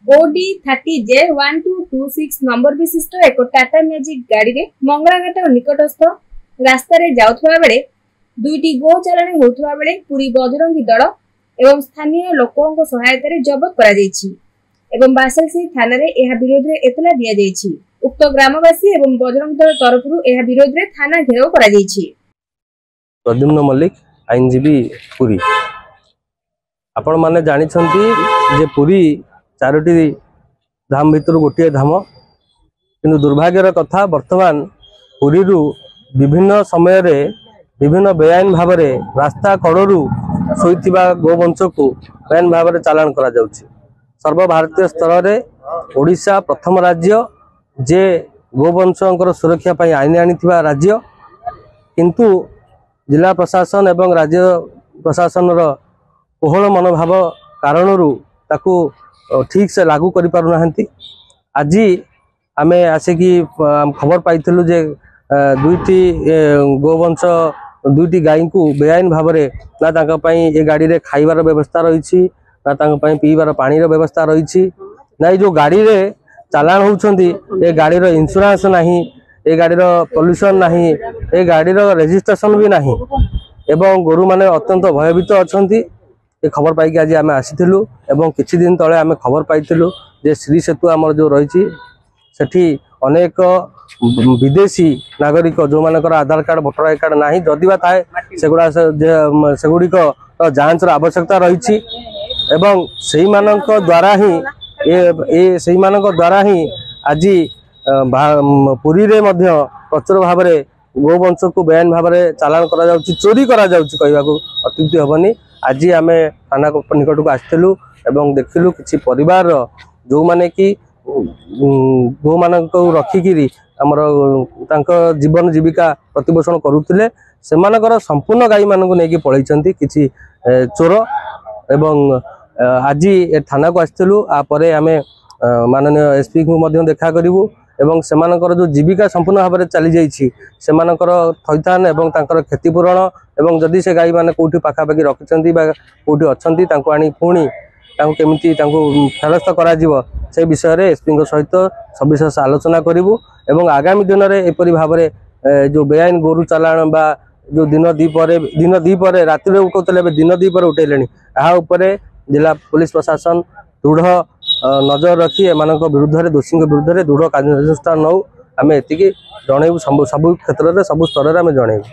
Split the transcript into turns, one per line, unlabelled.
OD30J1226 number विशिष्ट एक Tata magic गाड़ी रे मंगलाघाट निकटस्थ रास्ता रे जाउथुवा बेले दुईटी गो चालाणी होथुवा बेले पुरी बजरंगी दल एवं स्थानीय लोकों सहायता रे जबत करा जायछि एवं बासलसी थाना रे एहा विरोध रे एतला दिया जायछि। उक्त ग्रामवासी एवं बजरंगी दल तरफरु एहा विरोध रे थाना घेराव करा जायछि।
प्रद्युम्न मल्लिक आईनजीवी पुरी। आपण माने जानि छंती जे पुरी चारोटी धाम भितर गोटे धाम किंतु दुर्भाग्यर कथा वर्तमान पुरी विभिन्न समय रे विभिन्न बेआईन भाव रास्ता कड़ू शोइथिबा गोवंश को बेआईन भाव चालान करा जाउछि। सर्वभारतीय स्तर में ओडिशा प्रथम राज्य जे गोवंशंकर सुरक्षा पाई आईन आनिथिबा राज्य किंतु जिला प्रशासन एवं राज्य प्रशासन कोहल मनोभाव कारण ताकू ठीक से लागू करि पारु नाहंती। आज आमे आसिकी खबर पाइथिलु जे दुईटी गोवंश दुईटी गाई को बेआईन भाव ना तांका पई ए गाड़ी रे खाइबार व्यवस्था रही ना तांका पई पीबार पानी रो व्यवस्था रही ना जो गाड़ी रे चालान होउछंती ए गाड़ी रो इंश्योरेंस नाही ए गाड़ी रो पोल्यूशन नाही ए गाड़ी रो रजिस्ट्रेशन भी नाही एवं गोरु माने अत्यंत भयभीत अछंती। ए खबर पाई आज आम आसीथिलु एवं किछि दिन तळे आम खबर पाइथिलु जे श्री सेतु आमर जो रही सेठी अनेक विदेशी नागरिक जो मानकर आधार कार्ड भोटर आई कार्ड नाही जदिबा थाए सेगुड़िक जांच आवश्यकता रही एवं सेही मानक द्वारा ही आज पुरी रे मध्य प्रचुर भाव में गोवंश को बेआईन भाव में चालान करा जाउछि चोरी करा जाउछि कहबाकू अत्युक्ति हेबनी। आज आम थाना निकट को आसलु एवं देखिलु किसी परिवार जो माने कि गो मान रखिकी आमर जीवन जीविका प्रतिपोषण करुले सेमानकर संपूर्ण गाई मानक नहीं पलैंती किसी चोर एवं आज ए थाना को आसलु आपर आम माननीय एसपी को देखा करूँ एवं सेमानकर जो जीविका संपूर्ण भाव में चली जाइए सेमानकर थैथान एवं तांकर क्षतिपूरण एवं जदि से गाई मैंने कौटी पाखापाखि रखिंट कौटी अच्छा आनी पुणी केमी फेरस्त कर विषय में एसपी सहित सविशेष आलोचना करूँ एवं आगामी दिन में एपरी भाव में जो बेआईन गोरु चालाण बा जो दिन दीपर राति उठाऊले दिन दीपर उठेले जिला पुलिस प्रशासन दृढ़ नजर रखी एम विरुद्ध दोषी विरुद्ध दृढ़ कार्यानुष्ठान नौ आम एति जनइबू सब क्षेत्र में सब स्तर में आम जनइबू।